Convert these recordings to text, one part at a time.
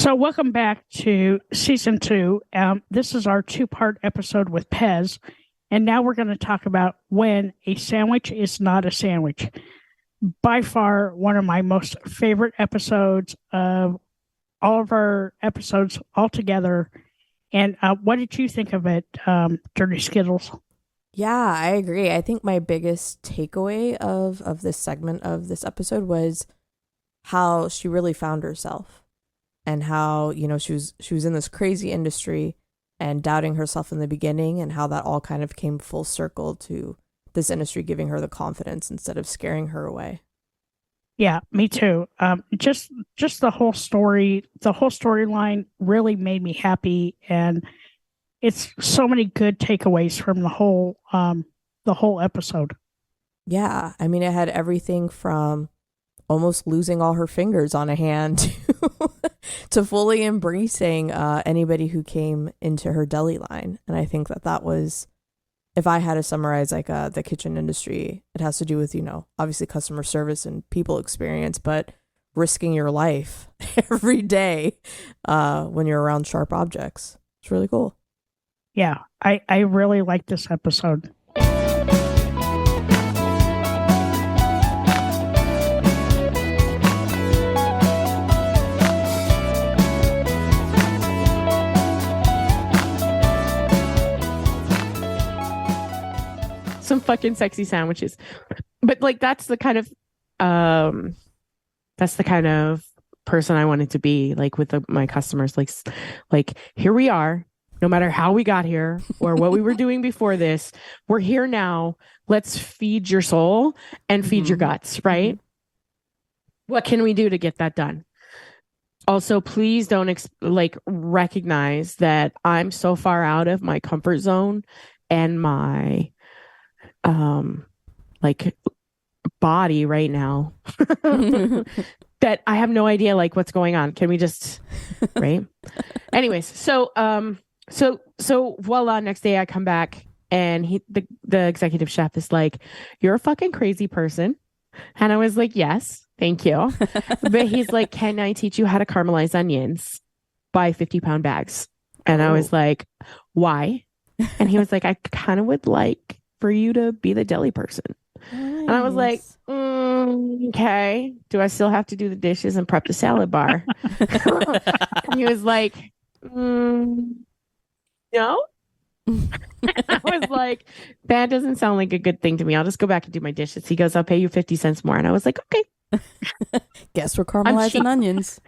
So, welcome back to season two. This is our two-part episode with Pez, and now we're going to talk about when a sandwich is not a sandwich. By far, one of my most favorite episodes of all of our episodes altogether. And what did you think of it, Dirty Skittles? Yeah, I agree. I think my biggest takeaway of this segment of this episode was how she really found herself and how, she was in this crazy industry and doubting herself in the beginning, and how that all kind of came full circle to this industry giving her the confidence instead of scaring her away. Yeah, me too. Just the whole story, the whole storyline really made me happy, and it's so many good takeaways from the whole episode. Yeah, I mean, it had everything from almost losing all her fingers on a hand to fully embracing anybody who came into her deli line. And I think that was, if I had to summarize like the kitchen industry, it has to do with, obviously customer service and people experience, but risking your life every day when you're around sharp objects. It's really cool. Yeah, I really like this episode. Some fucking sexy sandwiches. But like that's the kind of person I wanted to be, like with my customers. Like here we are, no matter how we got here or what we were doing before this, we're here now. Let's feed your soul and feed your guts, right? Mm-hmm. What can we do to get that done? Also, please don't recognize that I'm so far out of my comfort zone and my body right now that I have no idea like what's going on. Can we just right? Anyways, so voila, next day I come back and the executive chef is like, "You're a fucking crazy person." And I was like, "Yes, thank you." But he's like, "Can I teach you how to caramelize onions by 50-pound bags?" And I was like, "Why?" And he was like, "I kind of would like for you to be the deli person." Nice. And I was like, okay. Do I still have to do the dishes and prep the salad bar? And he was like, no. I was like, that doesn't sound like a good thing to me. I'll just go back and do my dishes. He goes, I'll pay you 50 cents more. And I was like, okay. Guess we're caramelizing onions.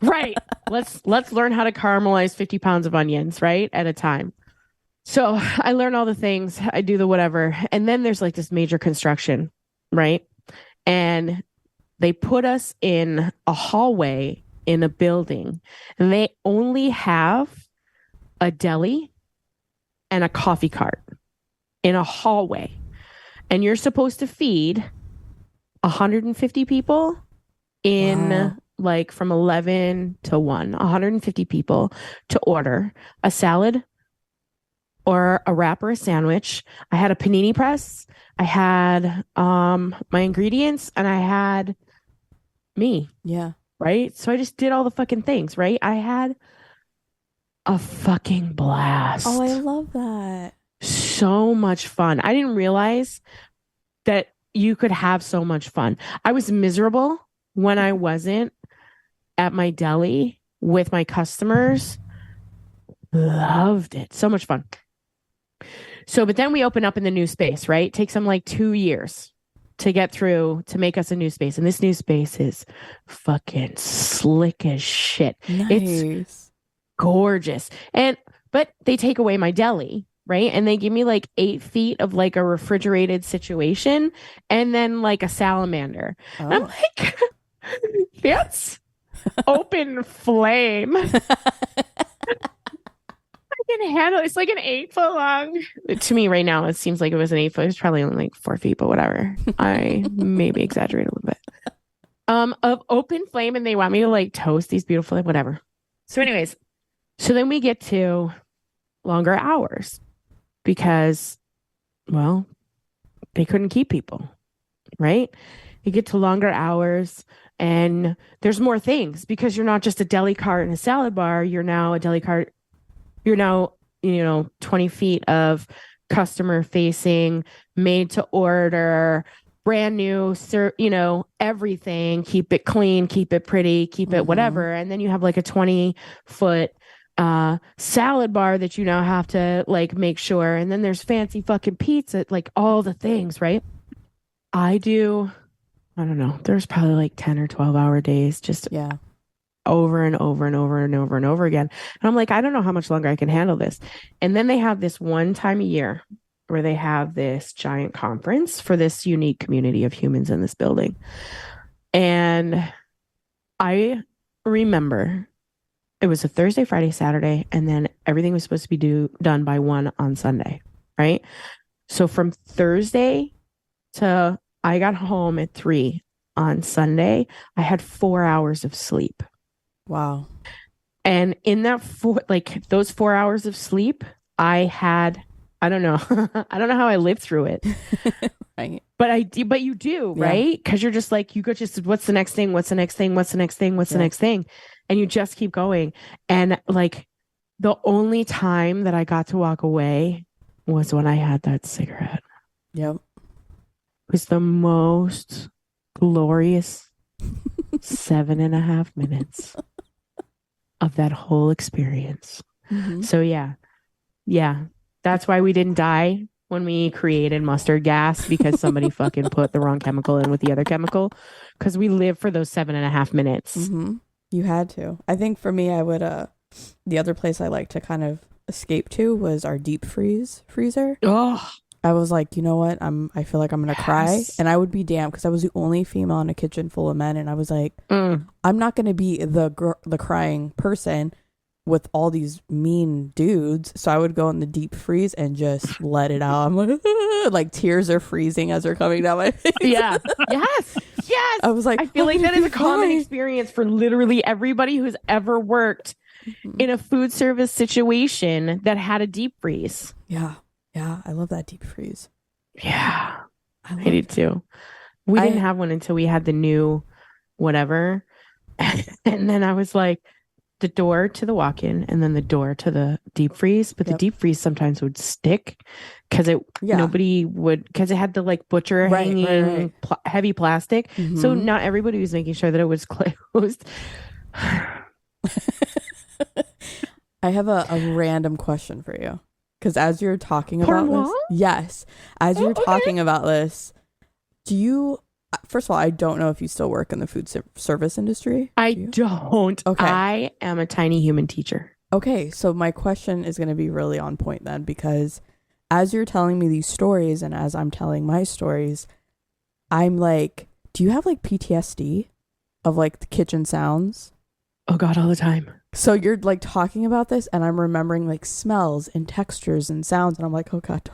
Right. Let's learn how to caramelize 50 pounds of onions, right? At a time. So I learn all the things, I do the whatever. And then there's like this major construction, right? And they put us in a hallway in a building, and they only have a deli and a coffee cart in a hallway. And you're supposed to feed 150 people in like from 11 to 1, 150 people to order a salad or a wrap or a sandwich. I had a panini press. I had my ingredients, and I had me. Yeah. Right? So I just did all the fucking things, right? I had a fucking blast. Oh, I love that. So much fun. I didn't realize that you could have so much fun. I was miserable when I wasn't at my deli with my customers. Loved it. So much fun. So, but then we open up in the new space, right? It takes them like 2 years to get through to make us a new space. And this new space is fucking slick as shit. Nice. It's gorgeous. But they take away my deli, right? And they give me like 8 feet of like a refrigerated situation and then like a salamander. Oh. And I'm like, that's open flame. Can handle it's like an 8-foot long. To me right now it seems like it was an 8-foot. It's probably only like 4 feet, but whatever. I maybe exaggerate a little bit. Of open flame, and they want me to like toast these beautiful whatever. So anyways, so then we get to longer hours because, well, they couldn't keep people, right? You get to longer hours. And there's more things because you're not just a deli cart and a salad bar. You're now a deli cart. You're now, 20 feet of customer facing, made to order, brand new, everything. Keep it clean, keep it pretty, keep it whatever. And then you have like a 20-foot salad bar that you now have to like make sure. And then there's fancy fucking pizza, like all the things, right? I don't know. There's probably like 10 or 12-hour days just over and over and over and over and over again. And I'm like, I don't know how much longer I can handle this. And then they have this one time a year where they have this giant conference for this unique community of humans in this building. And I remember it was a Thursday, Friday, Saturday, and then everything was supposed to be done by 1 on Sunday, right? So from Thursday to I got home at 3 on Sunday, I had 4 hours of sleep. Wow. And in that those 4 hours of sleep, I don't know. I don't know how I lived through it. Right. But you do, right? Because you're just like, you go just, what's the next thing? What's the next thing? What's the next thing? What's the next thing? And you just keep going. And like the only time that I got to walk away was when I had that cigarette. Yep. It was the most glorious 7.5 minutes of that whole experience. So yeah. That's why we didn't die when we created mustard gas, because somebody fucking put the wrong chemical in with the other chemical, because we live for those 7.5 minutes. You had to. I think for me, I would, the other place I like to kind of escape to was our deep freezer. Oh, I was like, you know what? I feel like I'm going to cry, and I would be damned because I was the only female in a kitchen full of men. And I was like, I'm not going to be the crying person with all these mean dudes. So I would go in the deep freeze and just let it out. I'm like tears are freezing as they're coming down my face. Yeah. Yes. I was like, I feel like that is a common experience for literally everybody who's ever worked in a food service situation that had a deep freeze. Yeah. I love that deep freeze. Yeah. I did too. We didn't have one until we had the new whatever. And then I was like, the door to the walk-in and then the door to the deep freeze. But the deep freeze sometimes would stick because nobody would, because it had the like butcher hanging heavy plastic. So not everybody was making sure that it was closed. I have a random question for you. Because as you're talking about this, talking about this, do you, first of all, I don't know if you still work in the food service industry. I don't. Okay. I am a tiny human teacher. Okay. So my question is going to be really on point then, because as you're telling me these stories and as I'm telling my stories, I'm like, do you have like PTSD of like the kitchen sounds? Oh God, all the time. So you're like talking about this and I'm remembering like smells and textures and sounds. And I'm like, oh God,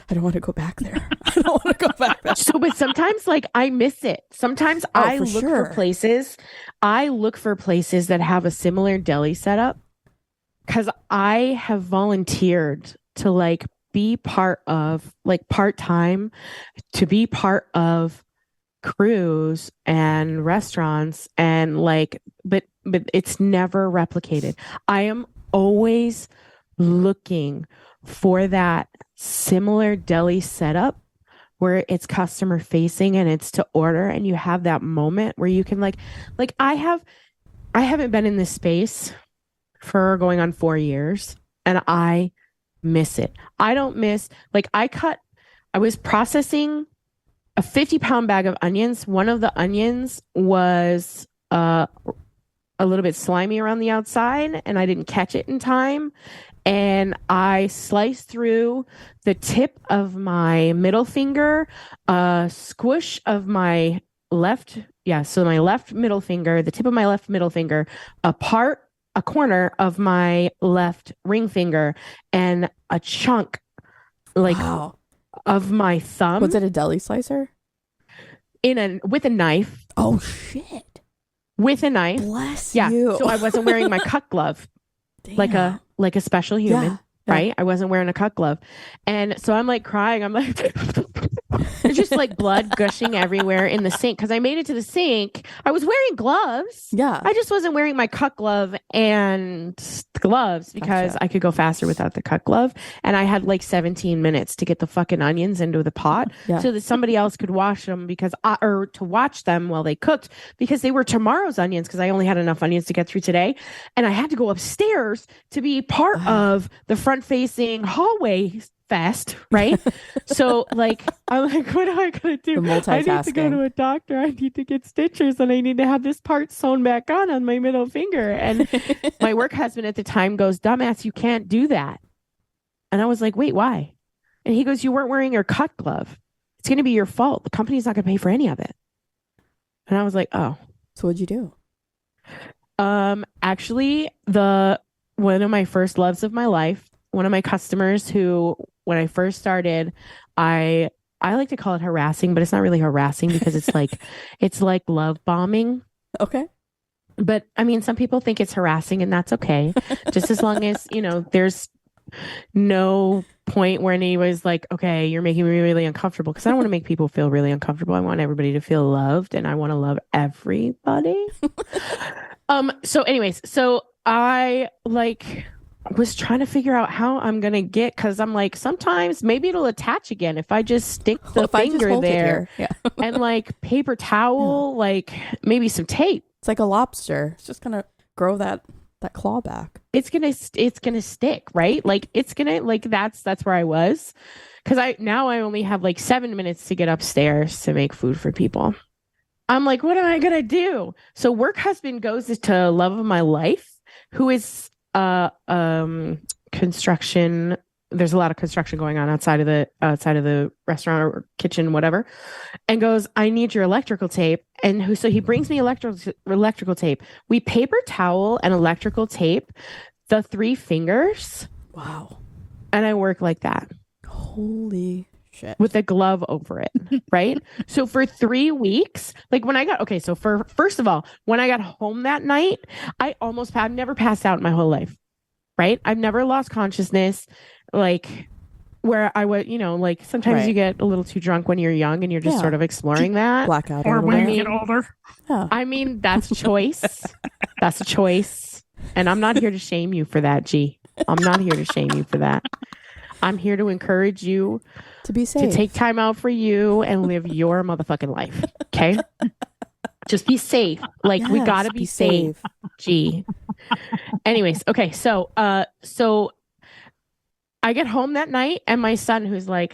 I don't want to go back there. I don't want to go back there. So, but sometimes like I miss it. Sometimes I look for places. I look for places that have a similar deli setup because I have volunteered to like be part of like part-time to be part of crews and restaurants and like, but it's never replicated. I am always looking for that similar deli setup where it's customer facing and it's to order and you have that moment where you can like I haven't been in this space for going on 4 years and I miss it. I don't miss, like I was processing a 50-pound bag of onions. One of the onions was a little bit slimy around the outside and I didn't catch it in time. And I sliced through the tip of my middle finger, a squish of my left. Yeah. So my left middle finger, the tip of my left middle finger, a corner of my left ring finger and a chunk of my thumb. Was it a deli slicer? With a knife. Oh shit. With a knife. Bless you. So I wasn't wearing my cut glove. Damn. Like a special human, right? I wasn't wearing a cut glove. And so I'm like crying. I'm like, There's just like blood gushing everywhere in the sink because I made it to the sink. I was wearing gloves. Yeah. I just wasn't wearing my cut glove and gloves because Gotcha. I could go faster without the cut glove. And I had like 17 minutes to get the fucking onions into the pot Yeah. so that somebody else could wash them or to watch them while they cooked because they were tomorrow's onions because I only had enough onions to get through today. And I had to go upstairs to be part of the front facing hallway fest, right? So like I'm like, what am I gonna do? The I need to go multitasking. to a doctor. I need to get stitches and I need to have this part sewn back on my middle finger. And my work husband at the time goes, dumbass, you can't do that. And I was like, wait, why? And he goes, you weren't wearing your cut glove. It's gonna be your fault. The company's not gonna pay for any of it. And I was like, oh. So what'd you do? Actually, one of my first loves of my life, one of my customers who, when I first started, I like to call it harassing, but it's not really harassing because it's like love bombing. Okay. But I mean, some people think it's harassing and that's okay. Just as long as, there's no point where anybody's like, okay, you're making me really uncomfortable because I don't want to make people feel really uncomfortable. I want everybody to feel loved and I want to love everybody. So anyways, I was trying to figure out how I'm going to get, because I'm like, sometimes maybe it'll attach again if I just stick the finger there and like paper towel, like maybe some tape. It's like a lobster. It's just going to grow that claw back. It's going to stick, right? Like it's going to, like, that's where I was. Cause I only have like 7 minutes to get upstairs to make food for people. I'm like, what am I going to do? So work husband goes to love of my life, who is construction. There's a lot of construction going on outside of the restaurant or kitchen, whatever, and goes, I need your electrical tape. And so he brings me electrical tape. We paper towel and electrical tape the 3 fingers. Wow. And I work like that. Holy shit. With a glove over it, right? So for 3 weeks, like when I got, okay, so first of all, when I got home that night, I've never passed out in my whole life, right? I've never lost consciousness, like where I would, like sometimes you get a little too drunk when you're young and you're just sort of exploring that. Blackout. Or when you get older. Yeah. I mean, that's a choice. That's a choice. And I'm not here to shame you for that, G. I'm not here to shame you for that. I'm here to encourage you to be safe, to take time out for you and live your motherfucking life. Okay. Just be safe. Like we gotta be safe. Gee. Anyways. Okay. So I get home that night and my son, who's like,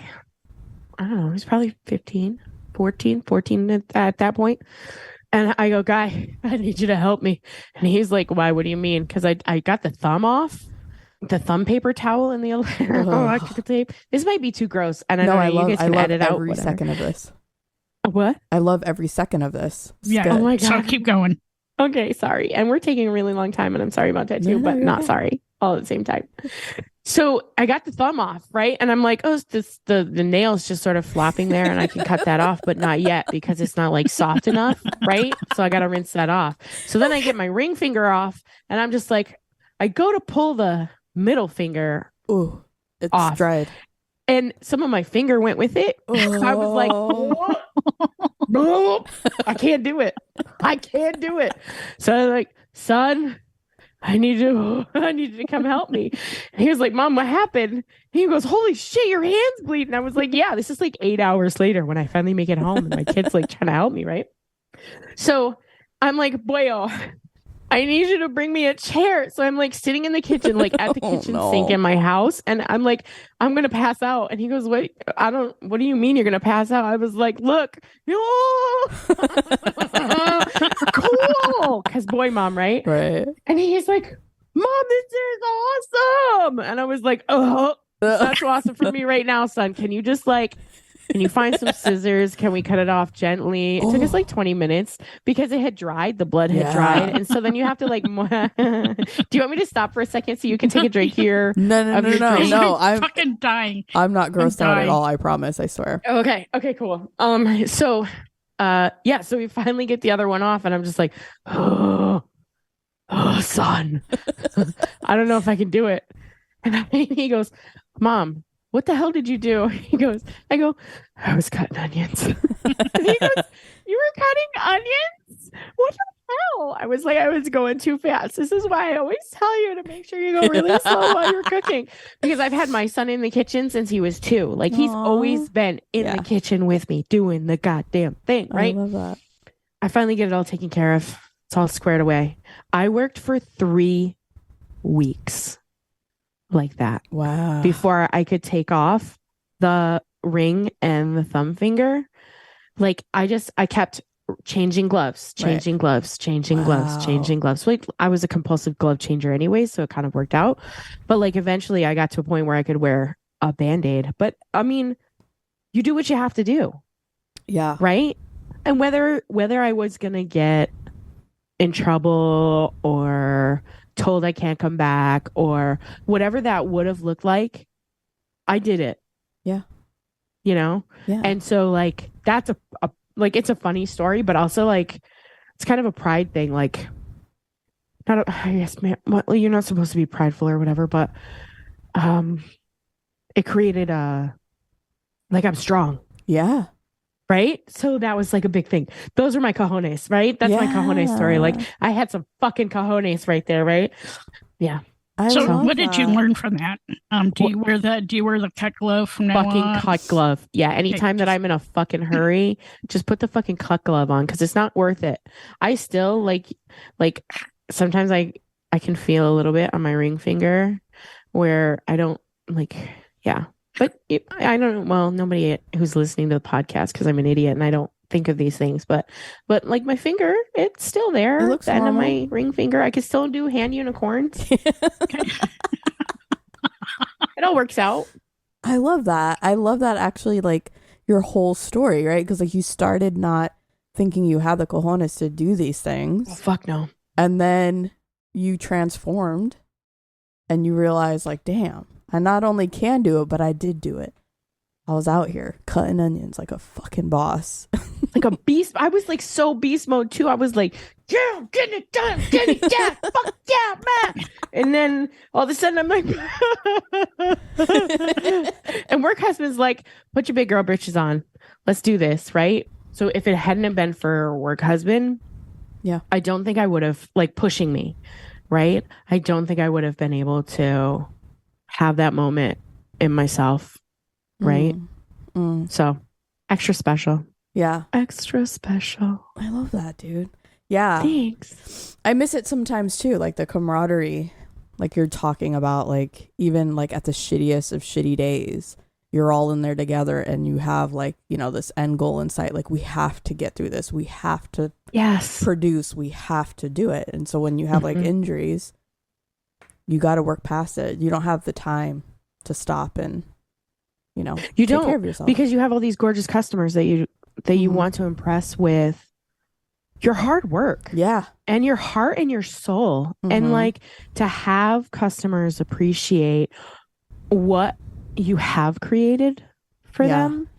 I don't know, he's probably 14 at that point. And I go, Guy, I need you to help me. And he's like, why? What do you mean? Because I got the thumb off. The thumb paper towel and the electrical tape. This might be too gross. And I know you guys can edit out every second of this. What? I love every second of this. Yeah. Oh my God. So keep going. Okay. Sorry. And we're taking a really long time and I'm sorry about that too, but not sorry all at the same time. So I got the thumb off, right? And I'm like, oh, the nail's just sort of flopping there and I can cut that off, but not yet because it's not like soft enough, right? So I got to rinse that off. So then I get my ring finger off and I'm just like, I go to pull the middle finger it's off, dried, and some of my finger went with it. So I was like, I can't do it. So I'm like, son, I need you to come help me. And he was like, Mom, what happened? He goes, holy shit, your hand's bleeding. I was like, yeah, this is like 8 hours later when I finally make it home and my kid's like trying to help me, right? So I'm like, boyo, I need you to bring me a chair. So I'm like sitting in the kitchen, like at the kitchen sink in my house. And I'm like, I'm going to pass out. And he goes, what do you mean you're going to pass out? I was like, look, cool. Cause boy, mom, right? Right. And he's like, Mom, this is awesome. And I was like, oh, that's awesome for me right now, son. Can you just can you find some scissors? Can we cut it off gently? It took us like 20 minutes because it had dried. The blood had dried. And so then you have to do you want me to stop for a second so you can take a drink here? No. I'm fucking dying. I'm not grossed out at all. I promise. I swear. Okay, cool. So we finally get the other one off and I'm just like, oh, son, I don't know if I can do it. And he goes, Mom, what the hell did you do? He goes, I go, I was cutting onions. And he goes, you were cutting onions? What the hell? I was like, I was going too fast. This is why I always tell you to make sure you go really slow while you're cooking. Because I've had my son in the kitchen since he was 2. Like he's always been in the kitchen with me doing the goddamn thing, right? I love that. I finally get it all taken care of. It's all squared away. I worked for 3 weeks like that. Wow. Before I could take off the ring and the thumb finger. Like I kept changing gloves. Wow. Like I was a compulsive glove changer anyway, so it kind of worked out. But like eventually I got to a point where I could wear a Band-Aid. But I mean, you do what you have to do. Yeah. Right? And whether I was gonna get in trouble or told I can't come back or whatever that would have looked like, I did it. Yeah. You know? Yeah. And so like that's a like it's a funny story, but also like it's kind of a pride thing. Like I guess man, well, you're not supposed to be prideful or whatever, but it created like I'm strong. Yeah. Right? So that was like a big thing. Those are my cojones, right? That's my cojones story. Like I had some fucking cojones right there, right? Yeah. So what did you learn from that? Do you wear the cut glove from now fucking on? Cut glove. Yeah. Anytime that I'm in a fucking hurry, just put the fucking cut glove on because it's not worth it. I still like sometimes I can feel a little bit on my ring finger where I don't like, yeah. But I don't know. Well, nobody who's listening to the podcast because I'm an idiot and I don't think of these things. But like my finger, it's still there. It looks the end of normal. my ring finger. I can still do hand unicorns. It all works out. I love that. Actually, like your whole story, right? Because like you started not thinking you had the cojones to do these things. Oh, fuck no. And then you transformed and you realized like, damn, I not only can do it, but I did do it. I was out here cutting onions like a fucking boss. Like a beast. I was like so beast mode too. I was like, yeah, get it done. Get it done. Fuck yeah, man. And then all of a sudden I'm like, and work husband's like, put your big girl britches on. Let's do this. Right. So if it hadn't have been for work husband, yeah, I don't think I would have like pushing me. Right. I don't think I would have been able to have that moment in myself. Right. So extra special. Yeah. Extra special. I love that, dude. Yeah. Thanks. I miss it sometimes too, like the camaraderie, like you're talking about, like even like at the shittiest of shitty days, you're all in there together and you have like, you know, this end goal in sight. Like we have to get through this. We have to produce. We have to do it. And so when you have like injuries, you got to work past it. You don't have the time to stop and, you know, you take don't care of yourself. because you have all these gorgeous customers that you want to impress with your hard work. Yeah. And your heart and your soul. And like to have customers appreciate what you have created for them.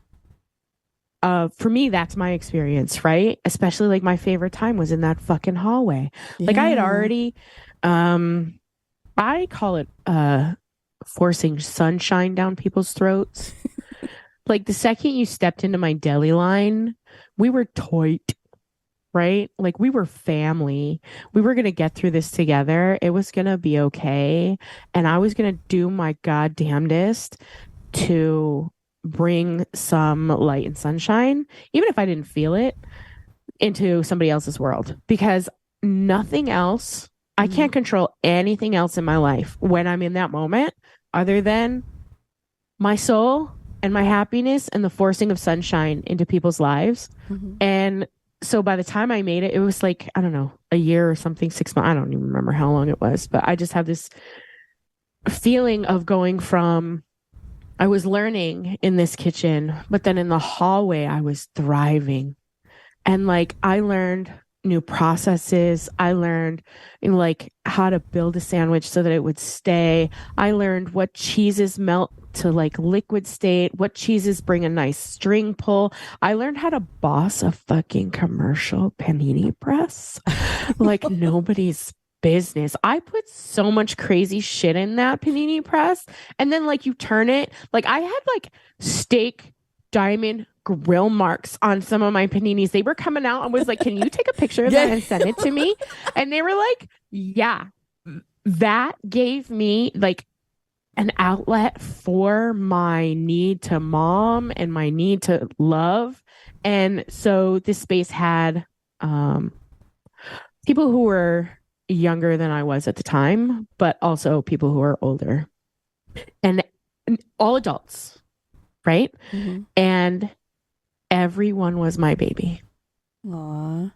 For me, that's my experience, right? Especially like my favorite time was in that fucking hallway. Yeah. Like I had already, I call it forcing sunshine down people's throats. Like the second you stepped into my deli line, we were tight, right? Like we were family. We were going to get through this together. It was going to be okay. And I was going to do my goddamnedest to bring some light and sunshine, even if I didn't feel it, into somebody else's world. Because nothing else, I can't control anything else in my life when I'm in that moment other than my soul and my happiness and the forcing of sunshine into people's lives. And so by the time I made it, it was like, I don't know, a year or something, 6 months. I don't even remember how long it was, but I just have this feeling of going from, I was learning in this kitchen, but then in the hallway, I was thriving. And like, I learned new processes. I learned like how to build a sandwich so that it would stay. I learned what cheeses melt to like liquid state, what cheeses bring a nice string pull. I learned how to boss a fucking commercial panini press like nobody's business. I put so much crazy shit in that panini press. And then like you turn it, like I had like steak diamond grill marks on some of my paninis. They were coming out and was like, can you take a picture of that and send it to me? And they were like, yeah. That gave me like an outlet for my need to mom and my need to love. And so this space had people who were younger than I was at the time, but also people who were older and all adults, right? Mm-hmm. And everyone was my baby. Aww.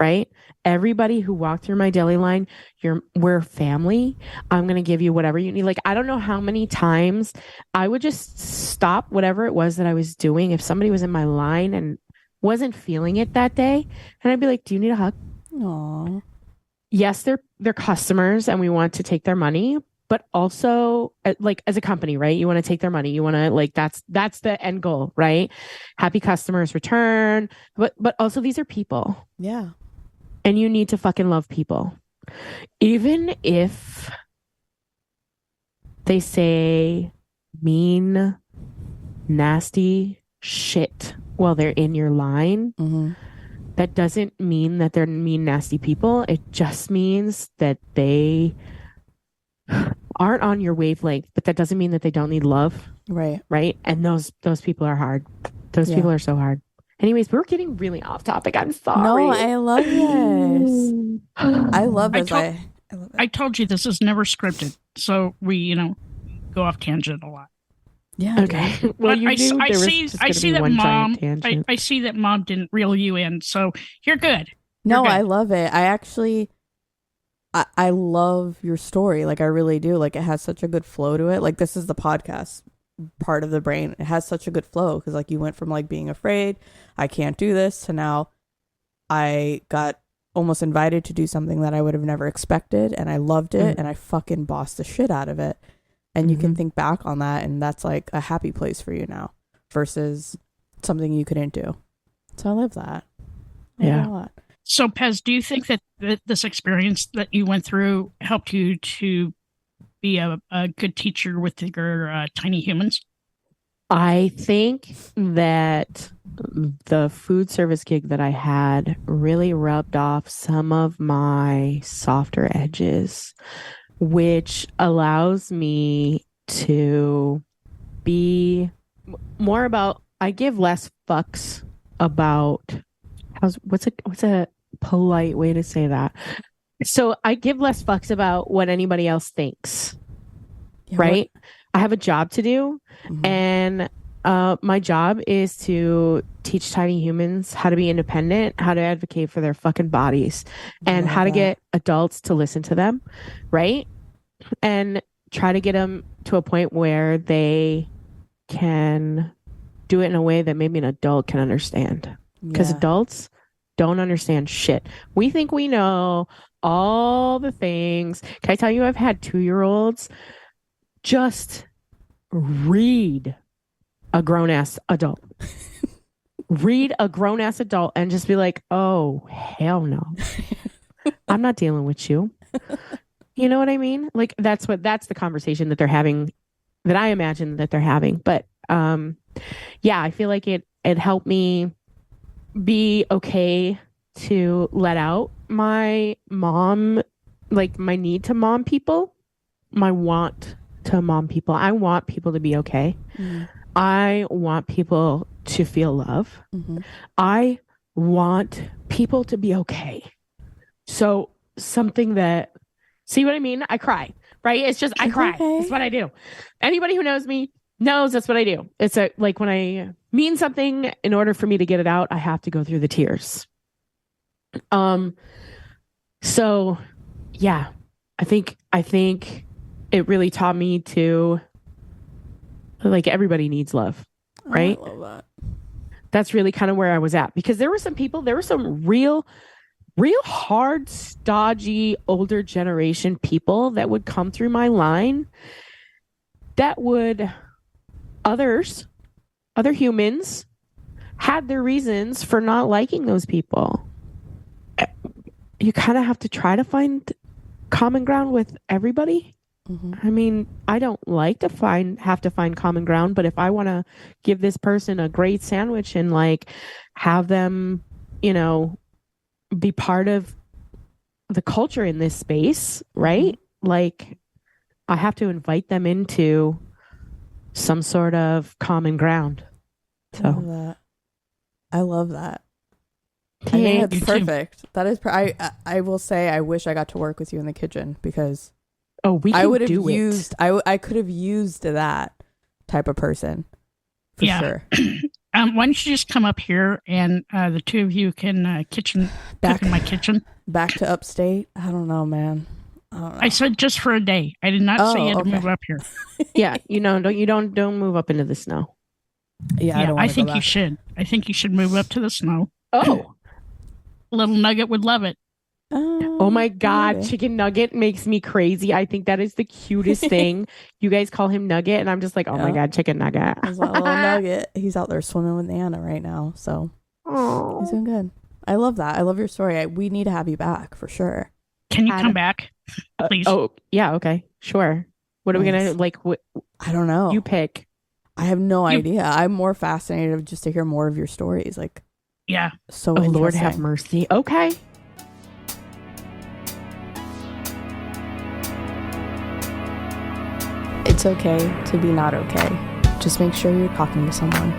Right? Everybody who walked through my deli line, we're family. I'm going to give you whatever you need. Like, I don't know how many times I would just stop whatever it was that I was doing. If somebody was in my line and wasn't feeling it that day, and I'd be like, do you need a hug? Aww. Yes, they're customers and we want to take their money, but also like as a company, right? You want to take their money. You want to like, that's the end goal, right? Happy customers return, but also these are people. Yeah. And you need to fucking love people. Even if they say mean, nasty shit while they're in your line, Mm-hmm. that doesn't mean that they're mean, nasty people. It just means that they aren't on your wavelength, but that doesn't mean that they don't need love. Right. Right. And those people are hard. Those people are so hard. Anyways, we're getting really off topic. I'm sorry. No, I love this. I love this. I love it. I told you this is never scripted, so we, go off tangent a lot. Yeah. Okay. Dude. Well, But I see that mom. I see that mom didn't reel you in, so you're good. No, You're good. I love it. I love your story. Like I really do. Like it has such a good flow to it. Like this is the podcast part of the brain. It has such a good flow because like you went from like being afraid, I can't do this, to now I got almost invited to do something that I would have never expected, and I loved it, and I fucking bossed the shit out of it. And you can think back on that, and that's like a happy place for you now versus something you couldn't do. So I love that. I love it a lot. So, Pez, do you think that this experience that you went through helped you to be a good teacher with your tiny humans? I think that the food service gig that I had really rubbed off some of my softer edges, which allows me to be more about, I give less fucks about what's a polite way to say that? So I give less fucks about what anybody else thinks, right? I have a job to do, and my job is to teach tiny humans how to be independent, how to advocate for their fucking bodies, and how to get adults to listen to them, right? And try to get them to a point where they can do it in a way that maybe an adult can understand. Because adults don't understand shit. We think we know all the things. Can I tell you, I've had 2-year-olds just read a grown-ass adult. Read a grown-ass adult and just be like, oh, hell no. I'm not dealing with you. You know what I mean? Like, that's the conversation that they're having, that I imagine that they're having. But I feel like it helped me be okay to let out my mom, like my need to mom people, my want to mom people. I want people to be okay. I want people to feel love. I want people to be okay. So something that, see what I mean? I cry, right? It's just, I cry. Okay. That's what I do. Anybody who knows me knows that's what I do. It's like when I mean something, in order for me to get it out, I have to go through the tears. So yeah, I think it really taught me to, like, everybody needs love, right? I love that. That's really kind of where I was at, because there were some real hard, stodgy, older generation people that would come through my line that would, other humans had their reasons for not liking those people. You kind of have to try to find common ground with everybody. Mhm. I mean, I don't like to have to find common ground, but if I want to give this person a great sandwich and like have them, be part of the culture in this space, right? Like I have to invite them into some sort of common ground. I love So that. I love that. I thank think you that's too. perfect. That is. I will say I wish I got to work with you in the kitchen because we I can would have do used. it. I could have used that type of person for Yeah. sure. Why don't you just come up here and the two of you can cook in my kitchen? Back to upstate. I don't know, man. I don't know. I said just for a day. I did not say you had to okay. move up here. Yeah, don't move up into the snow. Yeah, I don't I want to go think you back. should. I think you should move up to the snow. Oh. Little Nugget would love it. Oh my God, maybe. Chicken Nugget makes me crazy. I think that is the cutest thing. You guys call him Nugget, and I'm just like, oh my Yeah. God, Chicken Nugget. There's my little nugget. He's out there swimming with Anna right now, so he's Oh. doing good. I love that. I love your story. We need to have you back for sure. Can you Adam. come back, please? Yeah, okay, sure. What are we Nice. gonna like? What I don't know. you pick? I have no idea. I'm more fascinated just to hear more of your stories. Like, Yeah. so Oh Lord, interesting. have mercy. Okay. It's okay to be not okay. Just make sure you're talking to someone.